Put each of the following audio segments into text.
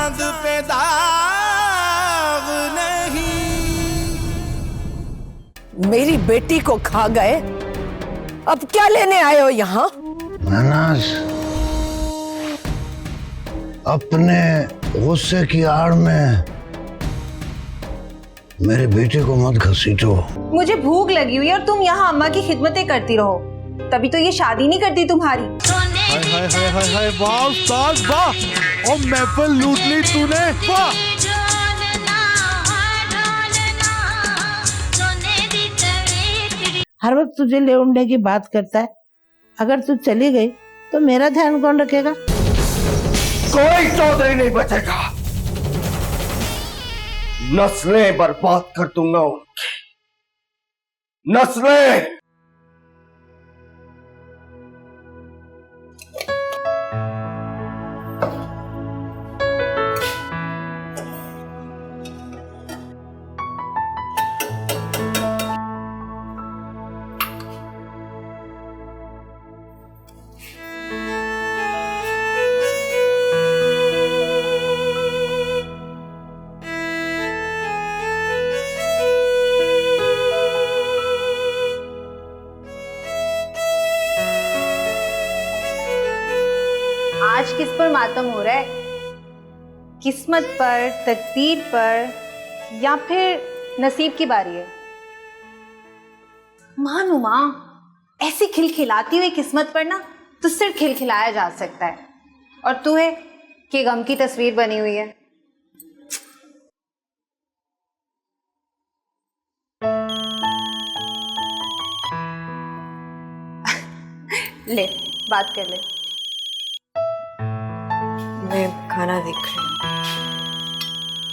चांद पे दाग नहीं। मेरी बेटी को खा गए, अब क्या लेने आए हो यहाँ? महनाज, अपने गुस्से की आड़ में मेरे बेटे को मत घसीटो। मुझे भूख लगी हुई है और तुम यहाँ अम्मा की खिदमतें करती रहो, तभी तो ये शादी नहीं करती तुम्हारी। हाय हाय हाय हाय हाय, वाह उस्ताद वाह, और महफिल लूट ली तूने, वाह। हर वक्त तुझे ले उड़ने की बात करता है, अगर तू चली गई तो मेरा ध्यान कौन रखेगा? कोई चौधरी नहीं बचेगा, नस्लें बर्बाद कर दूंगा उनकी, नस्लें। आज किस पर मातम हो रहा है? किस्मत पर, तकदीर पर, या फिर नसीब की बारी है? मानुमा, ऐसी खिलखिलाती हुई किस्मत पर ना तो सिर्फ खिलखिलाया जा सकता है, और तू है कि गम की तस्वीर बनी हुई है। ले बात कर ले। मैं खाना देख रही हूँ।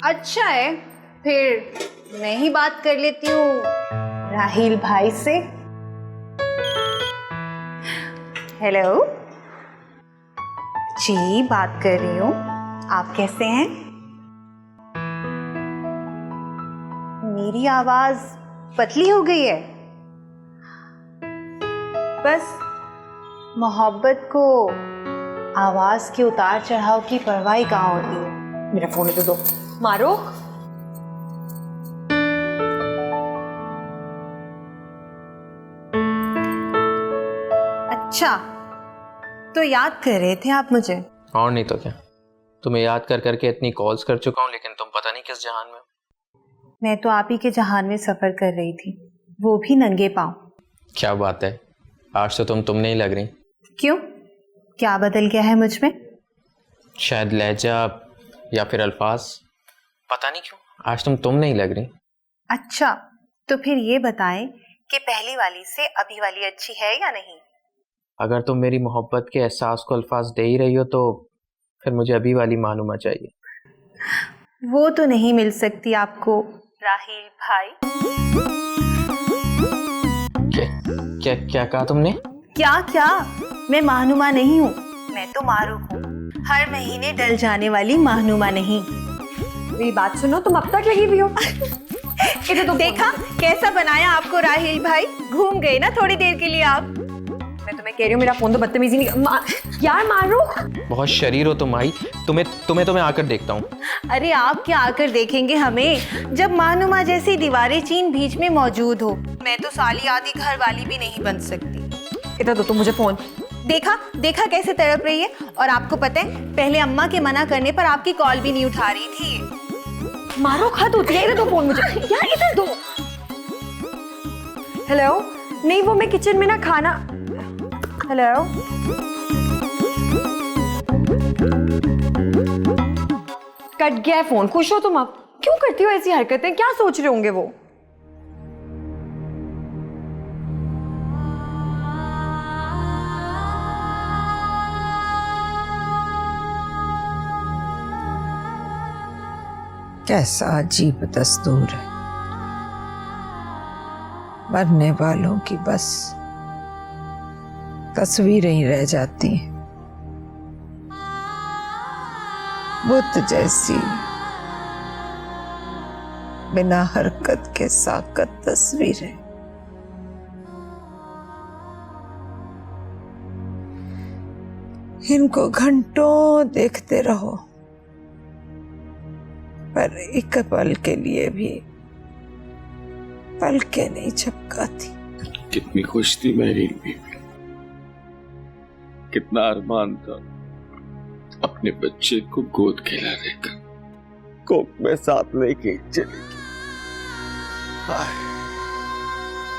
अच्छा है, फिर मैं ही बात कर लेती हूँ राहिल भाई से। हेलो जी, बात कर रही हूँ, आप कैसे हैं? मेरी आवाज पतली हो गई है? बस मोहब्बत को आवाज के उतार चढ़ाव की परवाह कहाँ होती है। मेरा फोन तो दो। मारो। अच्छा, तो याद कर रहे थे आप मुझे? और नहीं तो क्या, तुम्हें याद कर करके इतनी कॉल्स कर चुका हूँ, लेकिन तुम पता नहीं किस जहान में हो। मैं तो आप ही के जहान में सफर कर रही थी, वो भी नंगे पांव। क्या बात है, आज तो तुम नहीं लग रही। क्यों, क्या बदल गया है मुझ में? शायद लहजा या फिर अल्फाज, पता नहीं क्यों आज तुम नहीं लग रही। अच्छा, तो फिर ये बताएं कि पहली वाली से अभी वाली अच्छी है या नहीं? अगर तुम मेरी मोहब्बत के एहसास को अल्फाज दे ही रही हो तो फिर मुझे अभी वाली मानुमा चाहिए। वो तो नहीं मिल सकती आपको राहिल भाई। क्या कहा तुमने? क्या मैं मानुमा नहीं हूँ, मैं तो मारूफ हूँ, हर महीने डल जाने वाली मानुमा नहीं। मेरी बात सुनो, तुम अब तक लगी हुई हो। इधर तो देखा कैसा बनाया आपको राहिल भाई, घूम गए ना थोड़ी देर के लिए आप। मैं तुम्हें कह रही हूँ, मेरा फोन तो बदतमीजी नहीं। यार मारो। बहुत शरीर हो तुम आई, तुम्हें तो मैं आकर देखता हूँ। अरे आप क्या आकर देखेंगे हमें, जब मानुमा जैसी दीवारें चीन बीच में मौजूद हो। मैं तो साली आदि घर वाली भी नहीं बन सकती। इधर दो तुम मुझे फोन। देखा कैसे तड़प रही है। और आपको पता है, पहले अम्मा के मना करने पर आपकी कॉल भी नहीं उठा रही थी। मारो, खत होती है। इधर दो फोन मुझे। यार इधर दो। हेलो, नहीं वो मैं किचन में ना खाना। हेलो, कट गया है फोन। खुश हो तुम? अब क्यों करती हो ऐसी हरकतें? क्या सोच रहे होंगे वो? कैसा अजीब दस्तूर है, मरने वालों की बस तस्वीरें ही रह जाती हैं, बुत जैसी बिना हरकत के साकत तस्वीरें। इनको घंटों देखते रहो, पर एक पल के लिए भी पल के नहीं झपकाती। कितनी खुश थी मेरी बीवी, कितना अरमान था अपने बच्चे को गोद खिलाने का, कोक में साथ लेके चली गई। हाय,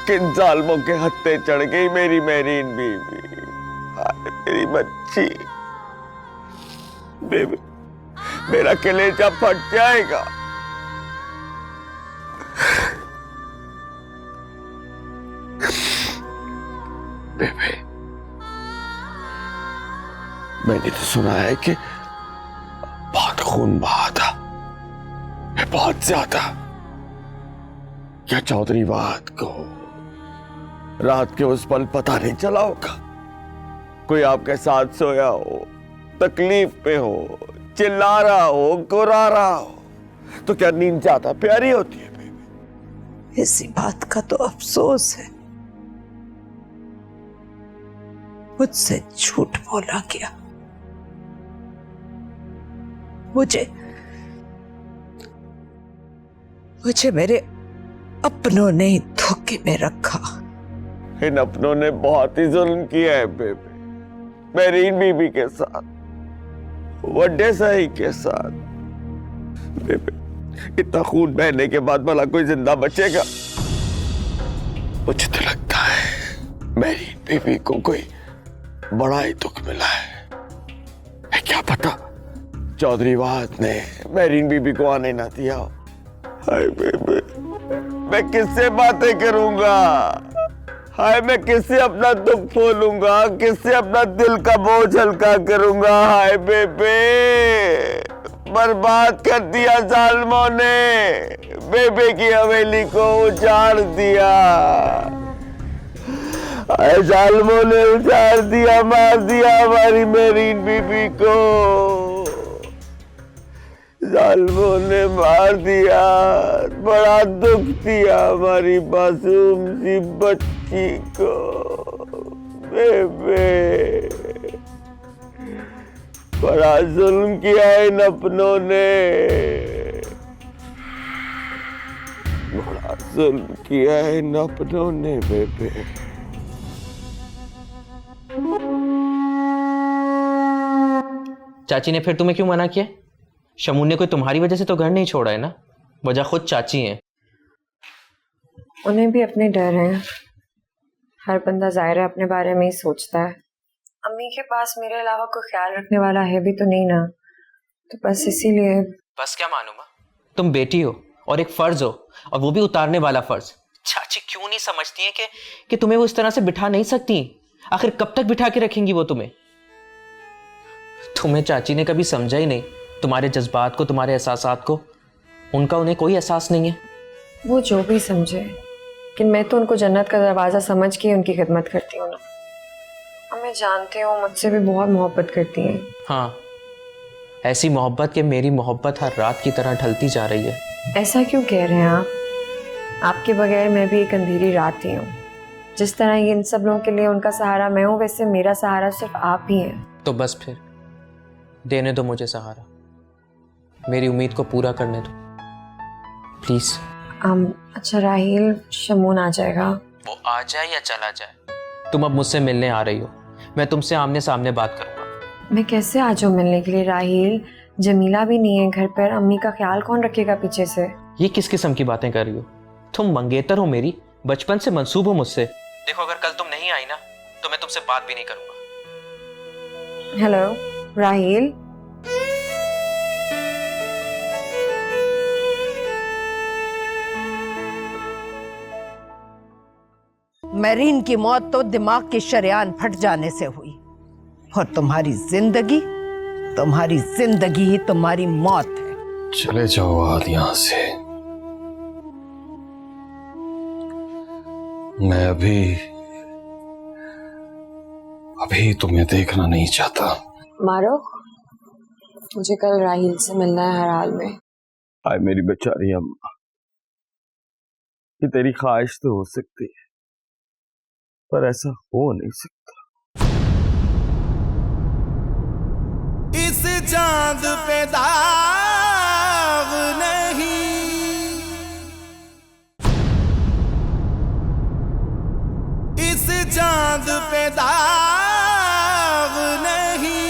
किन जालमों के हत्थे चढ़ गई मेरी मेरीन बीवी। हाय मेरी बच्ची, बेबी मेरा कलेजा फट जाएगा। बेबी मैंने तो सुना है कि बहुत खून बहा था, बहुत ज्यादा। क्या चौधरी वाद को रात के उस पल पता नहीं चला होगा? कोई आपके साथ सोया हो, तकलीफ में हो, चिल्ला रहा हो, गुर्रा रहा हो, तो क्या नींद ज्यादा प्यारी होती है बेबी? इसी बात का तो अफसोस है, मुझसे झूठ बोला गया। मुझे मेरे अपनों ने ही धोखे में रखा। इन अपनों ने बहुत ही जुल्म किया है बेबी, मेरीन बीबी के साथ, वड्डे सही के साथ। बेबी इतना खून बहने के बाद भला कोई जिंदा बचेगा? मुझे तो लगता है मेरीन बीबी को कोई बड़ा ही दुख मिला है। क्या पता चौधरी वाद ने मेरीन बीबी को आने ना दिया। हाय बेबी मैं किससे बातें करूंगा? हाय मैं किससे अपना दुख बोलूंगा? किससे अपना दिल का बोझ हल्का करूंगा? हाय बेबे बर्बाद कर दिया जालिमों ने, बेबे की हवेली को उजाड़ दिया। हाय जालिमों ने उजाड़ दिया, मार दिया हमारी मेरीन बीबी को। जालिमों ने मार दिया, बड़ा दुख दिया हमारी मासूम सी बच्ची को। बेबे बड़ा जुल्म किया इन अपनों ने, बड़ा जुल्म किया इन अपनों ने बेबे। चाची ने फिर तुम्हें क्यों मना किया? शमून ने कोई तुम्हारी वजह से तो घर नहीं छोड़ा है ना, वजह खुद चाची है। उन्हें भी अपने डर हैं। हर बंदा ज़ाहिर है अपने बारे में ही सोचता है। अम्मी के पास मेरे अलावा कोई ख्याल रखने वाला है भी तो नहीं ना, तो बस इसीलिए। बस क्या मालूम, तुम बेटी हो और एक फर्ज हो, और वो भी उतारने वाला फर्ज। चाची क्यों नहीं समझती है कि तुम्हें वो इस तरह से बिठा नहीं सकती? आखिर कब तक बिठा के रखेंगी वो तुम्हें? चाची ने कभी समझा ही नहीं तुम्हारे जज्बात को, तुम्हारे एहसासात को। उनका उन्हें कोई एहसास नहीं है। वो जो भी समझे, लेकिन मैं तो उनको जन्नत का दरवाज़ा समझ के उनकी खिदमत करती हूँ ना। अब मैं जानती हूँ मुझसे भी बहुत मोहब्बत करती हैं। हाँ, ऐसी मोहब्बत कि मेरी मोहब्बत हर रात की तरह ढलती जा रही है। ऐसा क्यों कह रहे हैं आप? आपके बगैर मैं भी एक अंधेरी रात ही हूँ। जिस तरह ये इन सब लोगों के लिए उनका सहारा मैं हूँ, वैसे मेरा सहारा सिर्फ आप ही हैं। तो बस फिर देने दो मुझे सहारा, मेरी उम्मीद को पूरा करने दो प्लीज। अच्छा राहील, शमून आ जाएगा। वो आ जाए या चला जाए, तुम अब मुझसे मिलने आ रही हो, मैं तुमसे आमने सामने बात करूंगा। मैं कैसे आ जाऊँ मिलने के लिए राहील? जमीला भी नहीं है घर पर, अम्मी का ख्याल कौन रखेगा पीछे से? ये किस किस्म की बातें कर रही हो? तुम मंगेतर हो मेरी, बचपन से मंसूब हो मुझसे। देखो अगर कल तुम नहीं आई ना तो मैं तुमसे बात भी नहीं करूंगा। हेलो राहील। मेरीन की मौत तो दिमाग की शरेआन फट जाने से हुई, और तुम्हारी जिंदगी ही तुम्हारी मौत है। चले जाओ आज यहाँ से। मैं अभी तुम्हें देखना नहीं चाहता। मारो, मुझे कल राहील से मिलना है हर हाल में। हाय मेरी बेचारी अम्मा, ये तेरी ख्वाहिश तो हो सकती है पर ऐसा हो नहीं सकता। इस चांद पे दाग नहीं पे दाग नहीं।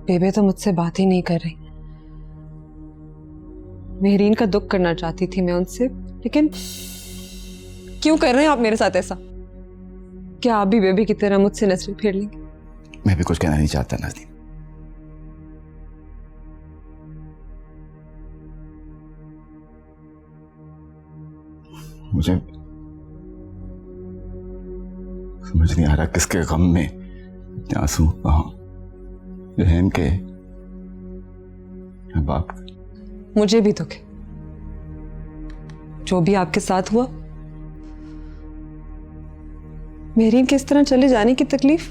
बेबे तो मुझसे बात ही नहीं कर रही। मेहरीन का दुख करना चाहती थी मैं उनसे, लेकिन क्यों कर रहे हैं आप मेरे साथ ऐसा? क्या आप भी बेबी की तरह मुझसे नजरें फेर लेंगे? मैं भी कुछ कहना नहीं चाहता नाज़नीन। मुझे समझ नहीं आ रहा किसके गम में इतने आंसू कहाँ, बहन के या बाप के। मुझे भी दुख है जो भी आपके साथ हुआ। मेहरीन के इस तरह चले जाने की तकलीफ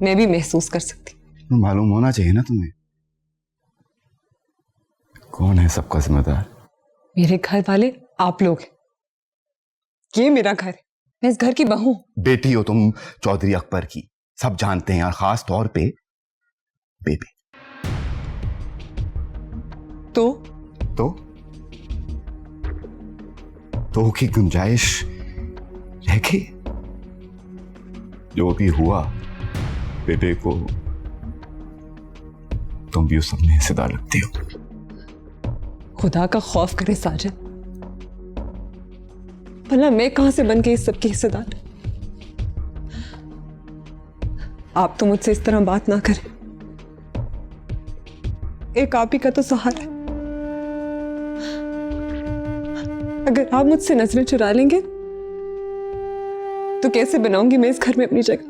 मैं भी महसूस कर सकती। मालूम होना चाहिए ना तुम्हें कौन है सबका जिम्मेदार। मेरे घर वाले आप लोग हैं, ये मेरा घर है, मैं इस घर की बहू। बेटी हो तुम चौधरी अकबर की, सब जानते हैं, और खास तौर पे बेबी। तो की गुंजाइश रह गई। जो भी हुआ बेबे को तुम भी उस अपने हिस्सेदार लगती हो। खुदा का खौफ करे साजिद, भला मैं कहां से बन गई इस सबकी हिस्सेदार? आप तो मुझसे इस तरह बात ना करें, एक आप ही का तो सहारा है। अगर आप मुझसे नजरें चुरा लेंगे तो कैसे बनाऊंगी मैं इस घर में अपनी जगह?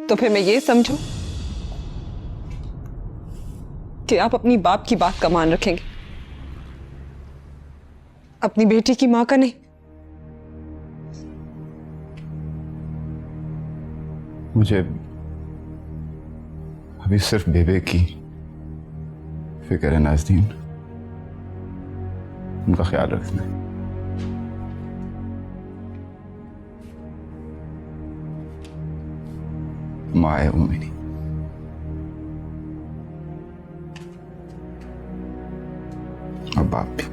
तो फिर मैं ये समझूं कि आप अपनी बाप की बात का मान रखेंगे, अपनी बेटी की मां का नहीं। मुझे अभी सिर्फ बेबे की फिक्र है नाज़नीन, उनका ख्याल रखना है। माँ है वो मेरी। और बाप भी।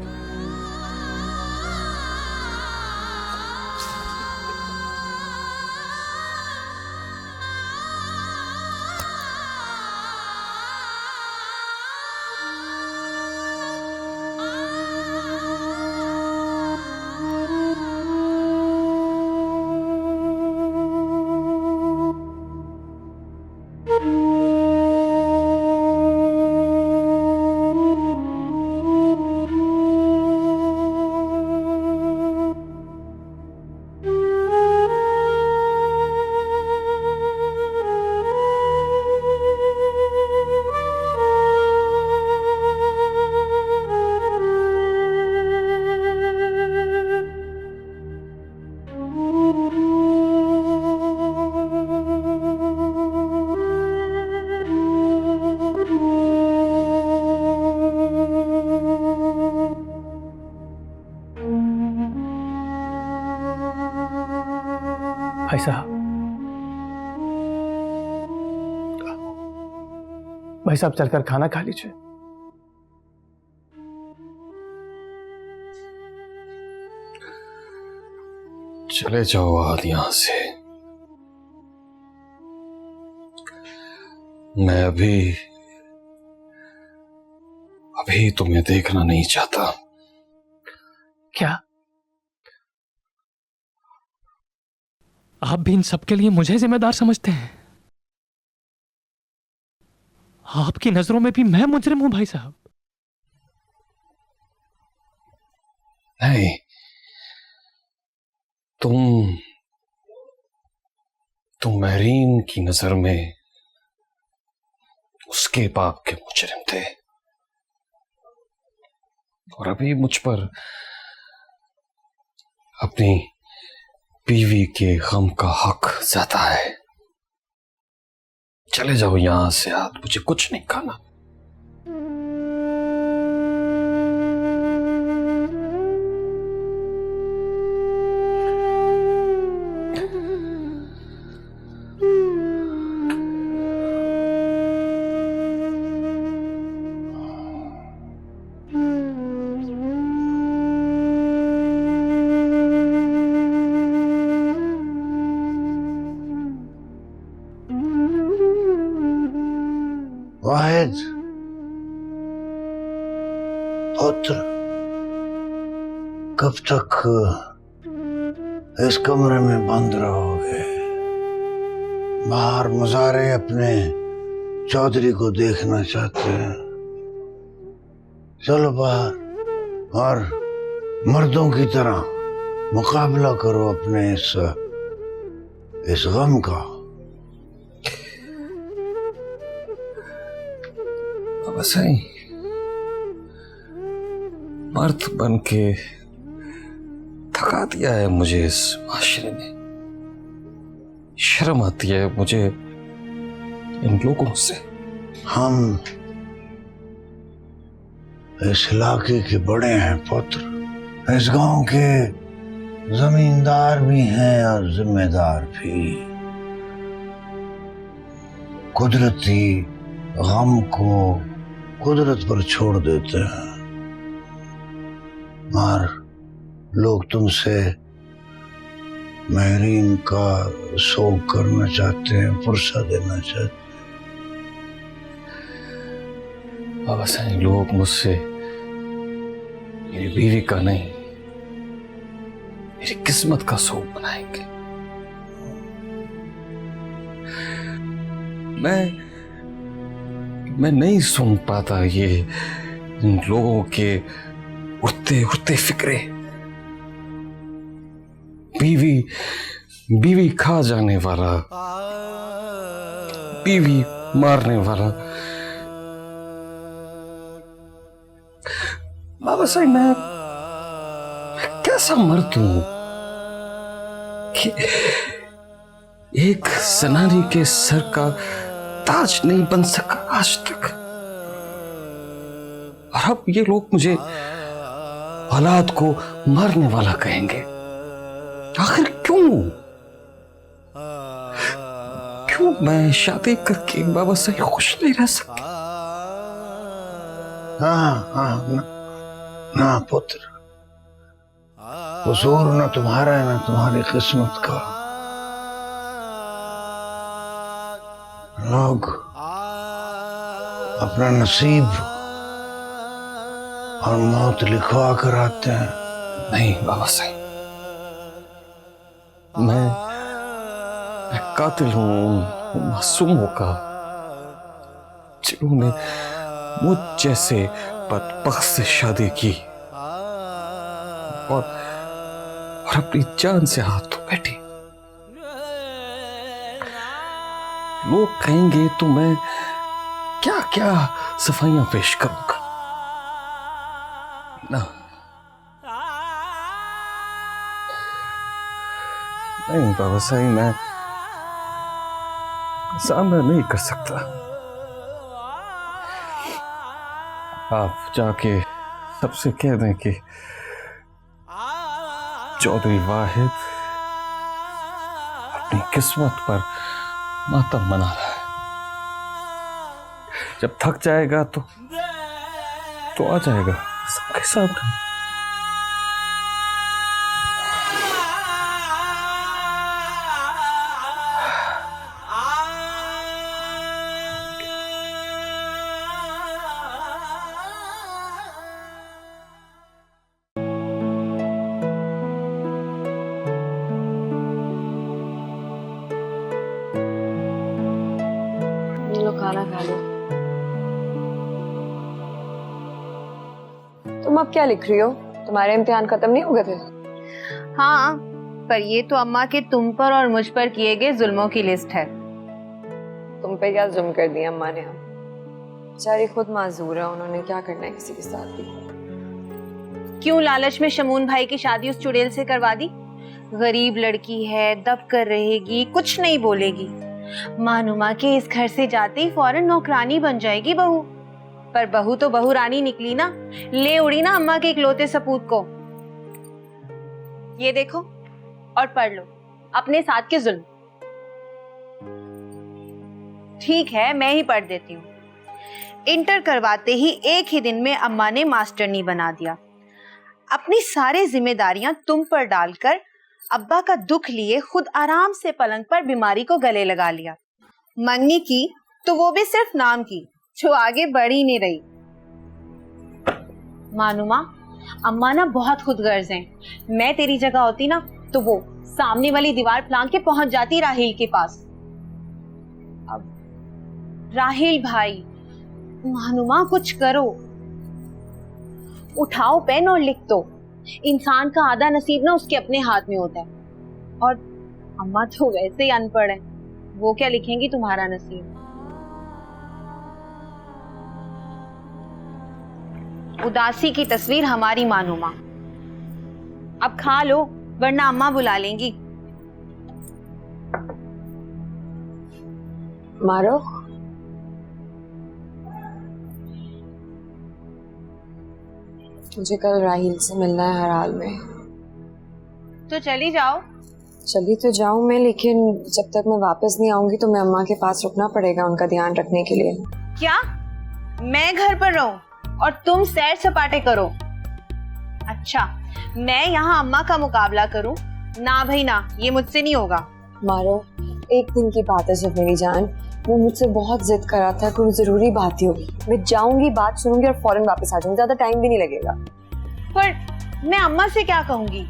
भाई साहब, भाई साहब चलकर खाना खा लीजिए। चले जाओ आज यहां से। मैं अभी तुम्हें देखना नहीं चाहता। क्या आप भी इन सब के लिए मुझे जिम्मेदार समझते हैं? आपकी नजरों में भी मैं मुजरिम हूं भाई साहब? नहीं, तुम मेहरीन की नजर में उसके बाप के मुजरिम थे, और अभी मुझ पर अपनी बीवी के गम का हक ज्यादा है। चले जाओ यहां से, आज मुझे कुछ नहीं खाना। वाहिद, पुत्र, कब तक इस कमरे में बंद रहोगे? बाहर मुजारे अपने चौधरी को देखना चाहते हैं। चलो बाहर और मर्दों की तरह मुकाबला करो अपने इस गम का। अब सही मर्द बन के थका दिया है मुझे इस माशरे में। शर्म आती है मुझे इन लोगों से। हम इस इलाके के बड़े हैं पुत्र, इस गांव के जमींदार भी हैं और जिम्मेदार भी। कुदरती गम को कुदरत पर छोड़ देते हैं और लोग तुमसे महरीन का शोक करना चाहते हैं, पुरसा देना चाहते हैं। बाबा साईं, लोग मुझसे मेरी बीवी का नहीं, मेरी किस्मत का शोक बनाएंगे। मैं नहीं सुन पाता ये इन लोगों के उड़ते उड़ते फिक्रे। बीवी खा जाने वाला, बीवी मारने वाला। बाबा साईं, मैं कैसा मर्द हूं कि एक जनानी के सर का ताज नहीं बन सका आज तक। और अब ये लोग मुझे औलाद को मारने वाला कहेंगे। आखिर क्यों मैं शादी करके बाबा से खुश नहीं रह सकती? ना पुत्र, कसूर ना तुम्हारा है ना तुम्हारी किस्मत का। लोग अपना नसीब और मौत लिखवा कर आते हैं। नहीं बाबा साईं, मैं कातिल हूं, मासूमों का, जिन्होंने मुझ जैसे बदबख्त से शादी की और अपनी जान से हाथ धो बैठी। लोग कहेंगे तो मैं क्या क्या सफाइयां पेश करूंगा ना। नहीं बाबा साईं, मैं सामना नहीं कर सकता। आप जाके सबसे कह दें कि चौधरी वाहिद अपनी किस्मत पर मातम मना रहा है। जब थक जाएगा तो आ जाएगा सबके सामने। खाना खा लो। तुम अब क्या लिख रही हो? तुम्हारे इम्तिहान खत्म नहीं हो गए थे? हाँ, पर ये तो अम्मा के तुम पर और मुझ पर किए गए जुल्मों की लिस्ट है। तुम पे क्या जुल्म कर दिया अम्मा ने? बेचारी खुद माजूर है, उन्होंने क्या करना है किसी के साथ भी। क्यों लालच में शमून भाई की शादी उस चुड़ैल से करवा दी? गरीब लड़की है, दब कर रहेगी, कुछ नहीं बोलेगी। मानुमा के इस घर से जाते ही फौरन नौकरानी बन जाएगी बहू। पर बहू तो बहू रानी निकली ना, ले उड़ी ना अम्मा के इकलौते सपूत को। ये देखो और पढ़ लो अपने साथ के जुल्म। ठीक है, मैं ही पढ़ देती हूँ। इंटर करवाते ही एक ही दिन में अम्मा ने मास्टरनी बना दिया। अपनी सारी जिम्मेदारियां तुम पर डालकर अब्बा का दुख लिए खुद आराम से पलंग पर बीमारी को गले लगा लिया। मंगनी की तो वो भी सिर्फ नाम की, जो आगे बढ़ ही नहीं रही। मानुमा, अम्मा ना बहुत खुदगर्ज हैं। मैं तेरी जगह होती ना तो वो सामने वाली दीवार फांक के पहुंच जाती राहिल के पास। अब राहिल भाई, मानुमा कुछ करो, उठाओ पेन और लिख दो। इंसान का आधा नसीब ना उसके अपने हाथ में होता है। और अम्मा तो वैसे ही अनपढ़ है, वो क्या लिखेंगी तुम्हारा नसीब। उदासी की तस्वीर हमारी मानुमा। अब खा लो वरना अम्मा बुला लेंगी। मारो। मुझे कल राहिल से मिलना है हर हाल में। तो चली जाओ। चली तो जाऊं मैं, लेकिन जब तक मैं वापस नहीं आऊंगी तो मैं अम्मा के पास रुकना पड़ेगा उनका ध्यान रखने के लिए। क्या मैं घर पर रहूं और तुम सैर सपाटे करो? अच्छा, मैं यहाँ अम्मा का मुकाबला करूं? ना भाई ना, ये मुझसे नहीं होगा। मारो, एक दिन की बात है जब मेरी जान, वो मुझसे बहुत जिद कर रहा था, कोई जरूरी बात ही होगी। मैं जाऊंगी, बात सुनूंगी और फौरन वापस आ जाऊंगी, ज्यादा टाइम भी नहीं लगेगा। पर मैं अम्मा से क्या कहूंगी?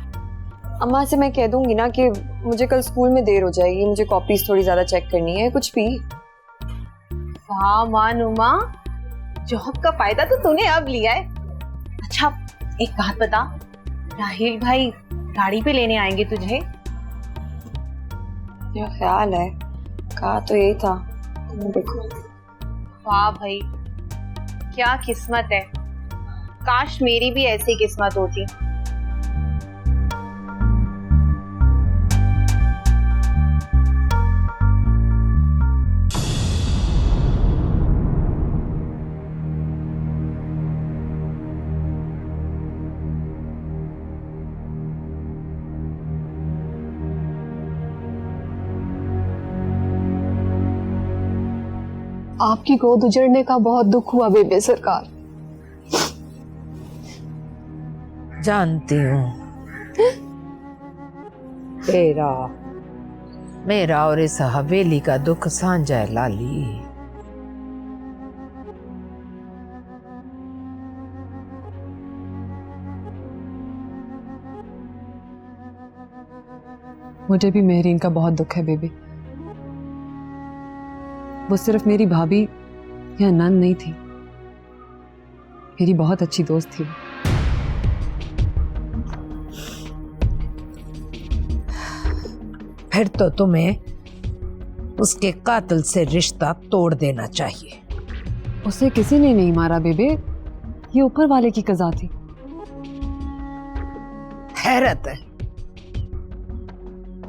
अम्मा से मैं कह दूंगी ना कि मुझे कल स्कूल में देर हो जाएगी, मुझे कॉपीज थोड़ी ज्यादा चेक करनी है, कुछ भी। वाह मानुमा, जॉब का फायदा तो तूने अब लिया है। अच्छा एक बात बता, राहिल भाई गाड़ी पे लेने आएंगे तुझे? मेरा ख्याल है, कहा तो यही था। देखो। वाह भाई, क्या किस्मत है। काश मेरी भी ऐसी किस्मत होती। आपकी गोद उजड़ने का बहुत दुख हुआ बेबे सरकार। जानती हूँ, तेरा मेरा और इस हवेली का दुख साझा है लाली। मुझे भी मेहरीन का बहुत दुख है बेबी। वो सिर्फ मेरी भाभी या नंद नहीं थी, मेरी बहुत अच्छी दोस्त थी। फिर तो तुम्हें उसके कातिल से रिश्ता तोड़ देना चाहिए। उसे किसी ने नहीं मारा बेबे, ये ऊपर वाले की कज़ा थी। हैरत है,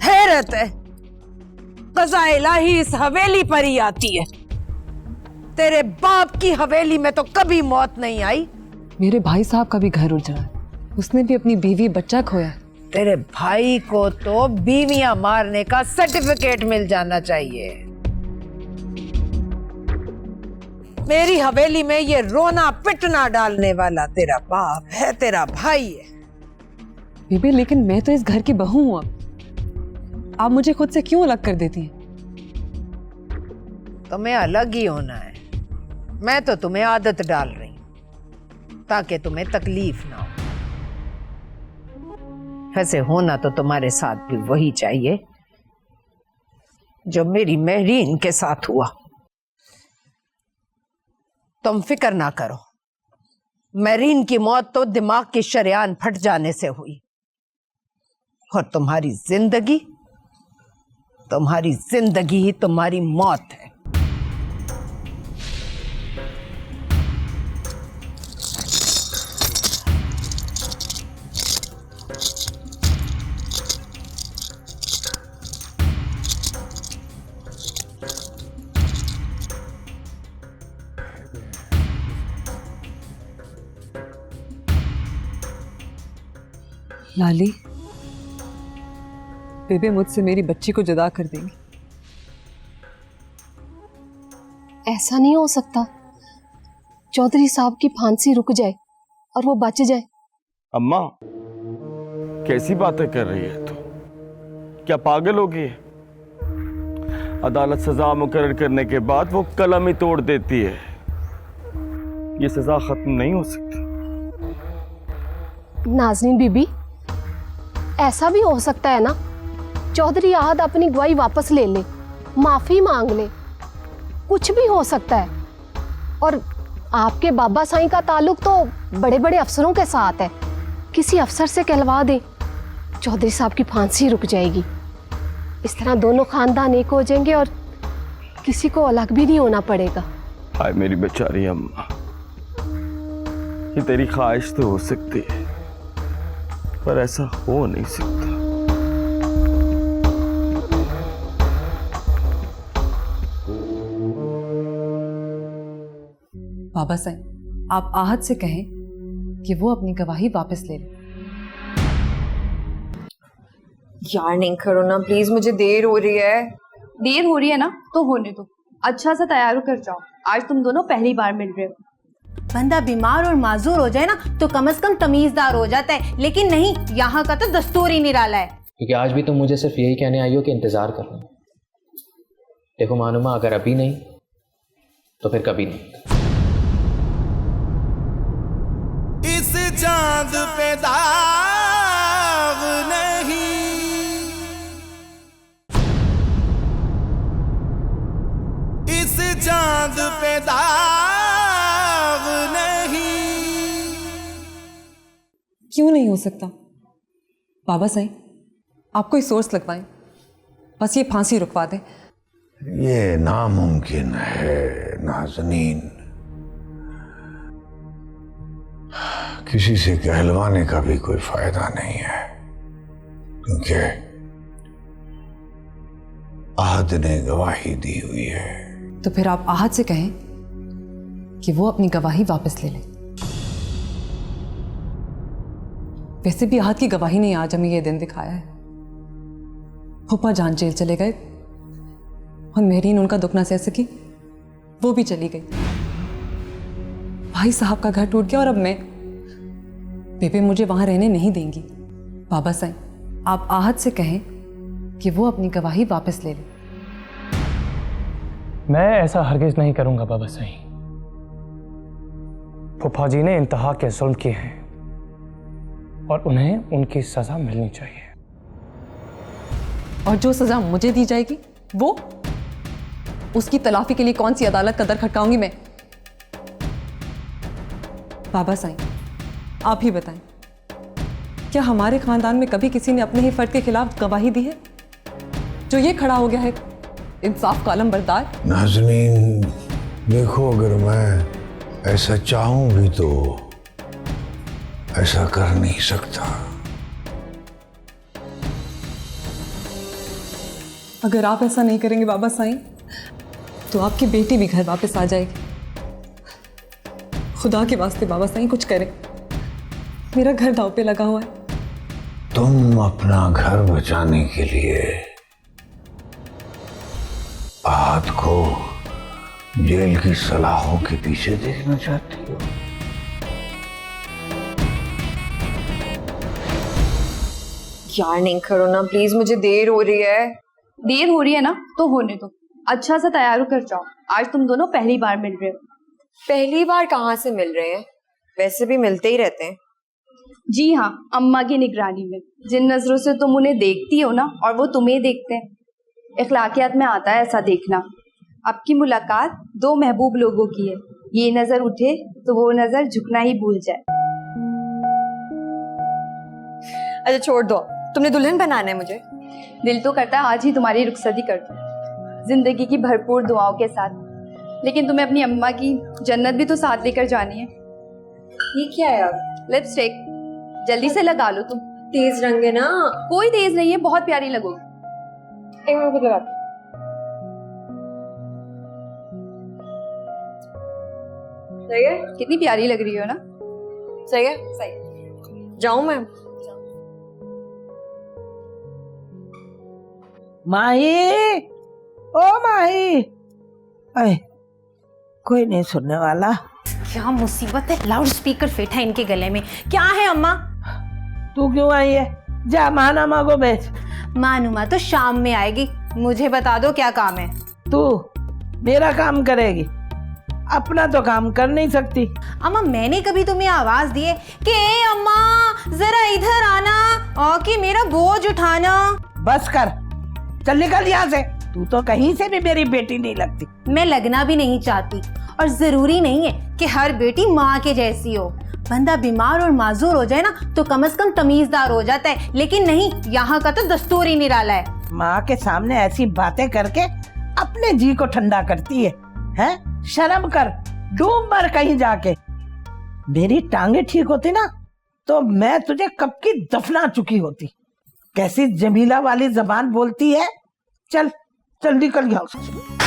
हैरत है, कज़ा इलाही इस हवेली पर ही आती है। तेरे बाप की हवेली में तो कभी मौत नहीं आई। मेरे भाई साहब का भी घर उजड़ा है, उसने भी अपनी बीवी बच्चा खोया। तेरे भाई को तो बीवियां मारने का सर्टिफिकेट मिल जाना चाहिए। मेरी हवेली में ये रोना पिटना डालने वाला तेरा बाप है, तेरा भाई है। बेबे लेकिन मैं तो इस घर की बहू हूं। आप मुझे खुद से क्यों अलग कर देती हैं? तुम्हें अलग ही होना है। मैं तो तुम्हें आदत डाल रही हूं ताकि तुम्हें तकलीफ ना हो। वैसे होना तो तुम्हारे साथ भी वही चाहिए जो मेरी मेहरीन के साथ हुआ। तुम फिक्र ना करो, मेहरीन की मौत तो दिमाग की शरेआन फट जाने से हुई, और तुम्हारी जिंदगी ही तुम्हारी मौत है। लाली, बेबे मुझसे मेरी बच्ची को जुदा कर देंगी। ऐसा नहीं हो सकता। चौधरी साहब की फांसी रुक जाए और वो बच जाए। अम्मा, कैसी बातें कर रही है तू? क्या पागल हो गई? अदालत सजा मुकर्रर करने के बाद वो कलम ही तोड़ देती है। ये सजा खत्म नहीं हो सकती। नाज़नीन बीबी, ऐसा भी हो सकता है ना, चौधरी आहद अपनी गवाही वापस ले ले, माफी मांग ले, कुछ भी हो सकता है। और आपके बाबा साईं का ताल्लुक तो बड़े बड़े अफसरों के साथ है, किसी अफसर से कहलवा दे, चौधरी साहब की फांसी रुक जाएगी। इस तरह दोनों खानदान एक हो जाएंगे और किसी को अलग भी नहीं होना पड़ेगा। हाय मेरी बेचारी अम्मा, ये तेरी ख्वाहिश तो हो सकती है पर ऐसा हो नहीं सकता। बाबा साईं, आप आहद से कहें कि वो अपनी गवाही वापस ले ले। यार नहीं करो ना प्लीज, मुझे देर हो रही है। देर हो रही है ना तो होने दो, अच्छा सा तैयार कर जाओ, आज तुम दोनों पहली बार मिल रहे हो। बंदा बीमार और माजूर हो जाए ना तो कम से कम तमीजदार हो जाता है, लेकिन नहीं, यहाँ का तो दस्तूर ही निराला है। क्योंकि आज भी तुम मुझे सिर्फ यही कहने आई हो कि इंतजार कर लो। देखो मानुमा, अगर अभी नहीं तो फिर कभी नहीं। इस चांद पे दाग नहीं, इस चांद पे दाग नहीं। क्यों नहीं हो सकता? बाबा साईं, आप कोई सोर्स लगवाएं, बस ये फांसी रुकवा दें। ये नामुमकिन है नाज़नीन, किसी से कहलवाने का भी कोई फायदा नहीं है, क्योंकि आहद ने गवाही दी हुई है। तो फिर आप आहद से कहें कि वो अपनी गवाही वापस ले ले। वैसे भी आहद की गवाही ने आज हमें ये दिन दिखाया है। फूफा जान जेल चले गए और मेहरीन उनका दुख ना सह सकी, वो भी चली गई। भाई साहब का घर टूट गया और अब मैं, बेबे मुझे वहां रहने नहीं देंगी। बाबा साईं, आप आहद से कहें कि वो अपनी गवाही वापस ले ले। मैं ऐसा हरगिज नहीं करूंगा बाबा साईं। फूफा जी ने इंतहा के जुल्म किए हैं और उन्हें उनकी सजा मिलनी चाहिए। और जो सजा मुझे दी जाएगी वो, उसकी तलाफी के लिए कौन सी अदालत का दर खटकाऊंगी मैं? बाबा साईं, आप ही बताएं, क्या हमारे खानदान में कभी किसी ने अपने ही फर्द के खिलाफ गवाही दी है? जो ये खड़ा हो गया है इंसाफ का अलमबरदार। नाज़नीन देखो, अगर मैं ऐसा चाहूं भी तो ऐसा कर नहीं सकता। अगर आप ऐसा नहीं करेंगे बाबा साईं, तो आपकी बेटी भी घर वापस आ जाएगी। खुदा के वास्ते बाबा साईं कुछ करें, मेरा घर दांव पे लगा हुआ है। तुम अपना घर बचाने के लिए आहद को जेल की सलाखों के पीछे देखना चाहती हो? यार नहीं करो ना प्लीज, मुझे देर हो रही है। देर हो रही है ना तो होने दो, अच्छा सा तैयार कर जाओ, आज तुम दोनों पहली बार मिल रहे हो। पहली बार कहाँ से मिल रहे हैं, वैसे भी मिलते ही रहते हैं। जी हाँ, अम्मा की निगरानी में। जिन नजरों से तुम उन्हें देखती हो ना, और वो तुम्हें देखते हैं, इखलाकियात में आता है ऐसा देखना। आपकी मुलाकात दो महबूब लोगों की है, ये नजर उठे तो वो नजर झुकना ही भूल जाए। अच्छा छोड़ दो, तुमने दुल्हन बनाना है मुझे। दिल तो करता है आज ही तुम्हारी रुखसती कर दूं, जिंदगी की भरपूर दुआओं के साथ, लेकिन तुम्हें अपनी अम्मा की जन्नत भी तो साथ लेकर जानी है। ये क्या है यार? लिपस्टिक जल्दी से लगा लो तुम। तेज रंग है ना? कोई तेज नहीं है, बहुत प्यारी लगोगी। एक मिनट खुद लगा। सही है? कितनी प्यारी लग रही हो ना। सही है? सही। जाऊं मैं? माही, ओ माही, अरे कोई नहीं सुनने वाला। क्या मुसीबत है, लाउड स्पीकर फिट है इनके गले में। क्या है अम्मा? तू क्यों आई है? जा मानुमा को भेज। मानुमा तो शाम में आएगी, मुझे बता दो क्या काम है। तू मेरा काम करेगी, अपना तो काम कर नहीं सकती। अम्मा मैंने कभी तुम्हें आवाज दी है कि ए अम्मा जरा इधर आना और कि मेरा बोझ उठाना? बस कर, चल निकल यहाँ से। तू तो कहीं से भी मेरी बेटी नहीं लगती। मैं लगना भी नहीं चाहती और जरूरी नहीं है कि हर बेटी माँ के जैसी हो। बंदा बीमार और माजूर हो जाए ना तो कम से कम तमीजदार हो जाता है, लेकिन नहीं, यहाँ का तो दस्तूर ही निराला है। माँ के सामने ऐसी बातें करके अपने जी को ठंडा करती है, हैं? शर्म कर, डूब मर कहीं जाके। मेरी टांगे ठीक होती ना तो मैं तुझे कब की दफना चुकी होती। कैसी जमीला वाली जबान बोलती है। चल चल निकल यहाँ से,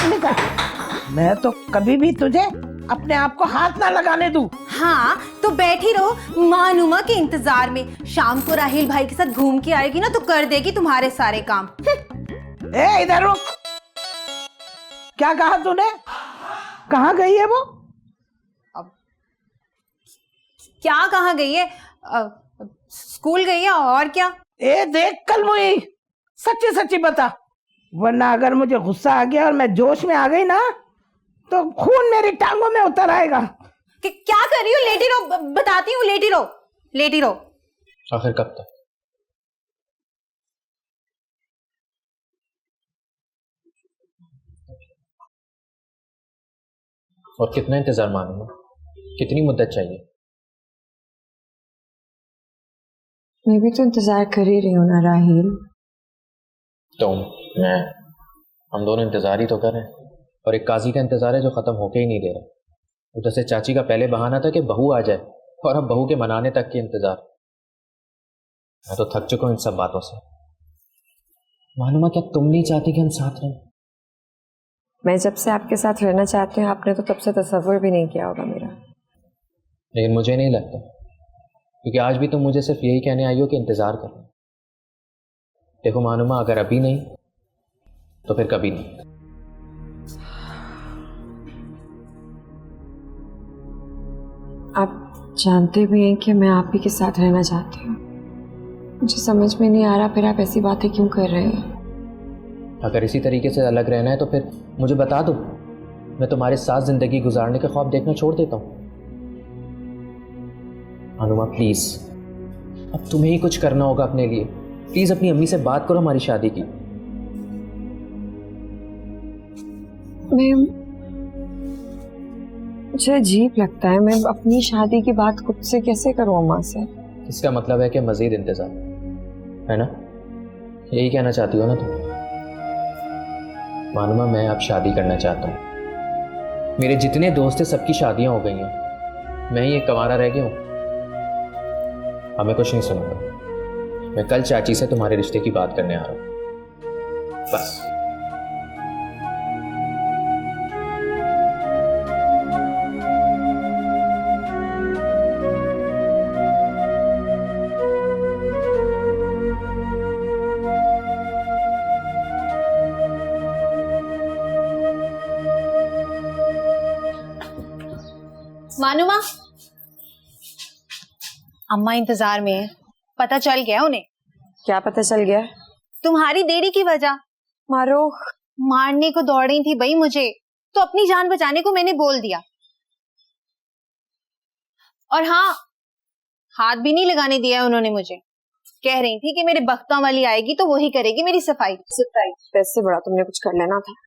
निकल। मैं तो कभी भी तुझे अपने आप को हाथ ना लगाने दूं। हाँ तो बैठी रहो मानुमा के इंतजार में। शाम को राहिल भाई के साथ घूम के आएगी ना तो कर देगी तुम्हारे सारे काम। ए इधर रुक। क्या कहा तूने? कहाँ गई है वो? क्या कहाँ गई है? स्कूल गई है और क्या? ए देख कल मुई, सच्ची सच्ची बता, वरना अगर मुझे गुस्सा आ गया और मैं जोश में आ गई ना तो खून मेरी टांगों में उतर आएगा। क्या कर रही हो? लेटी रहो, बताती हूँ, लेटी रहो, लेटी रहो। आखिर कब तक? और कितना इंतजार मानूंगा? कितनी मुद्दत चाहिए? मैं भी तो इंतजार कर ही रही हूँ ना राहिल। तुम, मैं, हम दोनों इंतजार ही तो कर रहे हैं। और एक काजी का इंतजार है जो खत्म होके ही नहीं दे रहा। उधर से चाची का पहले बहाना था कि बहू आ जाए, और अब बहू के मनाने तक की इंतजार। मैं तो थक चुका हूं इन सब बातों से। मानुमा, क्या तुम नहीं चाहती कि हम साथ रहें? मैं जब से आपके साथ रहना चाहती हूँ आपने तो तब से तसव्वुर भी नहीं किया होगा मेरा। लेकिन मुझे नहीं लगता, क्योंकि आज भी तुम मुझे सिर्फ यही कहने आई हो कि इंतजार कर। देखो मानुमा, अगर अभी नहीं तो फिर कभी नहीं। आप जानते भी हैं कि मैं आप ही के साथ रहना चाहती हूँ। मुझे समझ में नहीं आ रहा फिर आप ऐसी बातें क्यों कर रहे हैं। अगर इसी तरीके से अलग रहना है तो फिर मुझे बता दो, मैं तुम्हारे साथ जिंदगी गुजारने के ख्वाब देखना छोड़ देता हूँ। अनुमा प्लीज, अब तुम्हें ही कुछ करना होगा अपने लिए। प्लीज अपनी अम्मी से बात करो हमारी शादी की। मुझे अजीब लगता है, मैं अपनी शादी की बात खुद से कैसे करूं अम्मा से। इसका मतलब है कि मजीद इंतजार है ना? यही कहना चाहती हो ना तुम? मानुमा, मैं अब शादी करना चाहता हूँ। मेरे जितने दोस्त थे सबकी शादियां हो गई हैं, मैं ही एक कंवारा रह गया हूँ। अब मैं कुछ नहीं सुनूंगा। मैं कल चाची से तुम्हारे रिश्ते की बात करने आ रहा हूँ, बस। मानुमा, अम्मा इंतजार में है। पता चल गया उन्हें? क्या पता चल गया? तुम्हारी देरी की वजह। मारो। मारने को दौड़ी थी भाई मुझे, तो अपनी जान बचाने को मैंने बोल दिया। और हाँ, हाथ भी नहीं लगाने दिया उन्होंने मुझे। कह रही थी कि मेरे बख्तों वाली आएगी तो वही करेगी मेरी सफाई। पैसे बड़ा तुमने कुछ कर लेना था।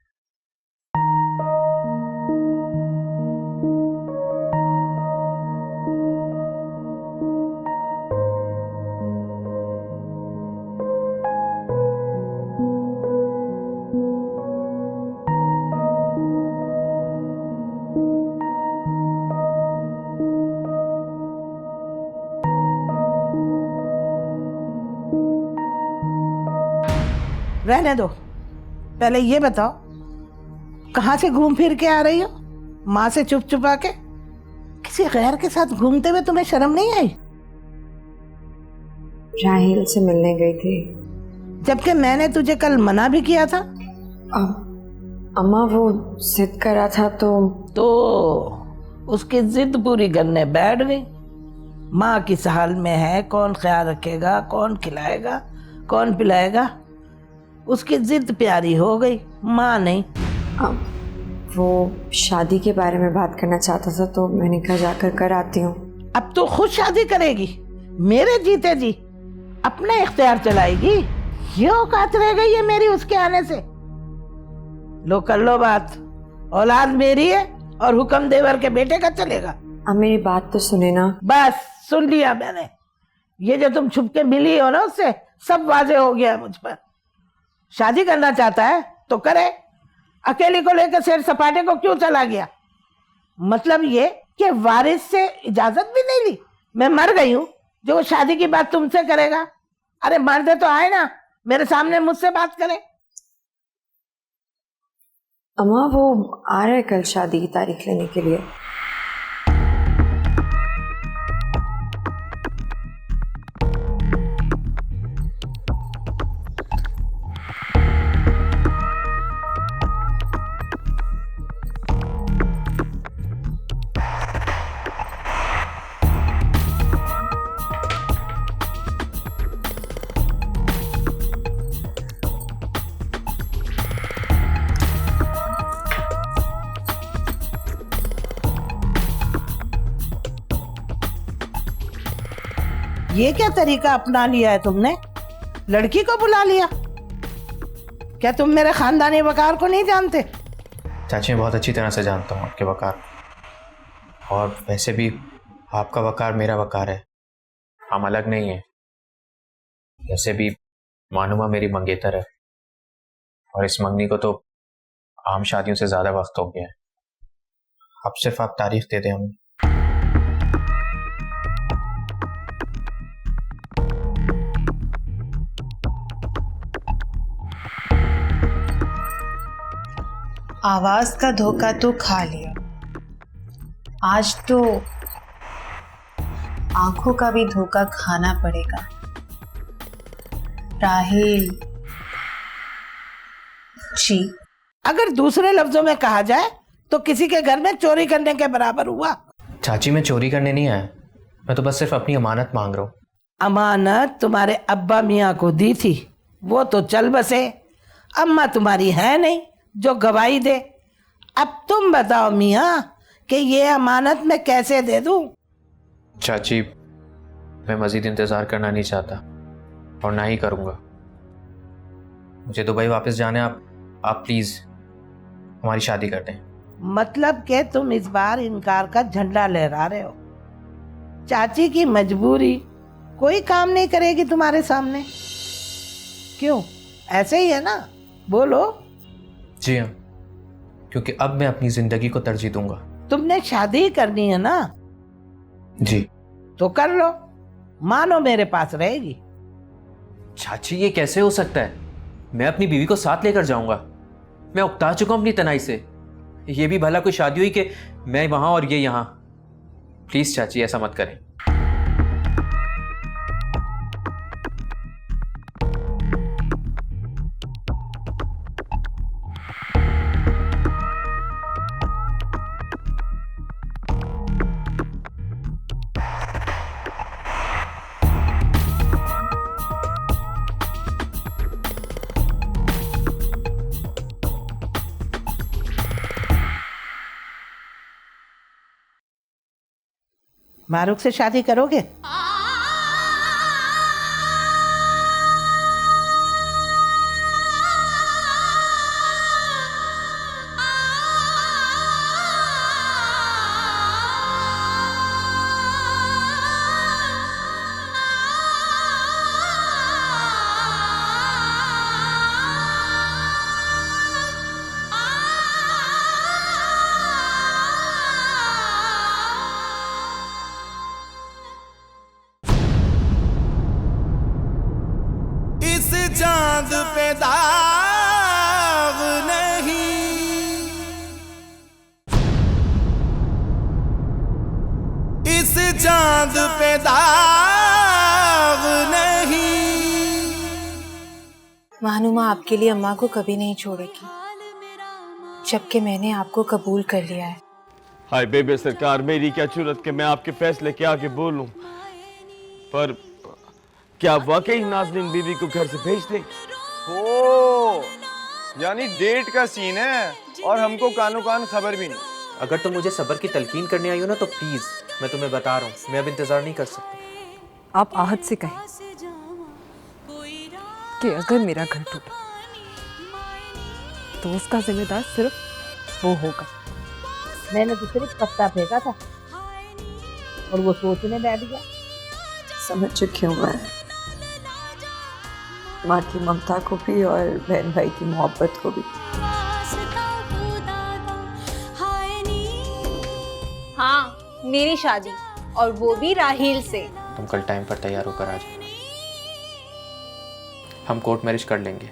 रहने दो, पहले ये बताओ कहाँ से घूम फिर के आ रही हो? माँ से चुप चुपा के किसी गैर के साथ घूमते हुए तुम्हें शर्म नहीं आई? राहिल से मिलने गई थी। जबकि मैंने तुझे कल मना भी किया था। अम्मा वो जिद करा था तो उसकी जिद पूरी करने बैठ गई। माँ किस हाल में है, कौन ख्याल रखेगा, कौन खिलाएगा, कौन पिलाएगा। उसकी जिद प्यारी हो गई, माँ नहीं। वो शादी के बारे में बात करना चाहता था, तो मैंने कहा जाकर कर आती हूँ। अब तो खुद शादी करेगी मेरे जीते जी, अपने इख्तियार चलाएगी? ये औकात रह गई है मेरी उसके आने से? लो कर लो बात, औलाद मेरी है और हुक्म देवर के बेटे का चलेगा। अब मेरी बात तो सुने ना। बस सुन लिया मैंने। ये जो तुम छुप के मिली हो ना उससे, सब वाजे हो गया मुझ पर। शादी करना चाहता है तो करे, अकेली को लेकर सैर सपाटे को क्यों चला गया? मतलब ये कि वारिस से इजाजत भी नहीं ली? मैं मर गई हूँ जो वो शादी की बात तुमसे करेगा? अरे मर्द तो आए ना मेरे सामने मुझसे बात करे। अम्मा वो आ रहा है कल शादी की तारीख लेने के लिए। ये क्या तरीका अपना लिया है तुमने? लड़की को बुला लिया? क्या तुम मेरे खानदानी वकार को नहीं जानते? चाची मैं बहुत अच्छी तरह से जानता हूँ आपके वकार, और वैसे भी आपका वकार मेरा वकार है, हम अलग नहीं हैं। वैसे भी मानुमा मेरी मंगेतर है, और इस मंगनी को तो आम शादियों से ज़्यादा वक्त हो गया है। अब सिर्फ आप तारीफ दे दें हमें। आवाज का धोखा तो खा लिया, आज तो आंखों का भी धोखा खाना पड़ेगा। राहिल जी, अगर दूसरे लफ्जों में कहा जाए तो किसी के घर में चोरी करने के बराबर हुआ। चाची मैं चोरी करने नहीं आया, मैं तो बस सिर्फ अपनी अमानत मांग रहा हूँ। अमानत तुम्हारे अब्बा मियाँ को दी थी, वो तो चल बसे। अम्मा तुम्हारी है नहीं जो गवाही दे। अब तुम बताओ मियाँ कि ये अमानत मैं कैसे दे दूं? चाची मैं मजीद इंतज़ार करना नहीं चाहता और ना ही करूँगा। मुझे दुबई वापस जाना है। आप प्लीज़ हमारी शादी कर दें। मतलब कि तुम इस बार इनकार का झंडा लहरा रहे हो? चाची की मजबूरी कोई काम नहीं करेगी तुम्हारे सामने? क्यों, ऐसे ही है ना? बोलो। जी हाँ, क्योंकि अब मैं अपनी जिंदगी को तरजीह दूंगा। तुमने शादी करनी है ना? जी। तो कर लो, मानो मेरे पास रहेगी। चाची ये कैसे हो सकता है? मैं अपनी बीवी को साथ लेकर जाऊंगा। मैं उकता चुका हूं अपनी तनाई से। ये भी भला कोई शादी हुई कि मैं वहां और ये यहां? प्लीज चाची ऐसा मत करें। मारूक से शादी करोगे? चांद पे दाग नहीं, इस चांद पे दाग नहीं। मानुमा आपके लिए अम्मा को कभी नहीं छोड़ेगी, जबकि मैंने आपको कबूल कर लिया है। हाय बेबे सरकार, मेरी क्या जरूरत कि मैं आपके फैसले के आगे बोलूं, पर क्या वाकई नाज़नीन बीवी को घर से भेज दें? ओ, यानी डेट का सीन है और हमको कानो कान खबर भी नहीं। अगर तुम मुझे सब्र की तलकीन करने आई हो ना तो प्लीज, मैं तुम्हें बता रहा हूँ, मैं अब इंतजार नहीं कर सकता। आप आहत से कहें कि अगर मेरा घर टूटा तो उसका जिम्मेदार सिर्फ वो होगा। मैंने तो सिर्फ पत्ता फेंका था और वो सोचने बैठ गया। समझ चुकी हूँ मैं माँ की ममता को भी और बहन भाई की मोहब्बत को भी। हाँ, मेरी शादी, और वो भी राहील से। तुम कल टाइम पर तैयार होकर आ जाओ, हम कोर्ट मैरिज कर लेंगे।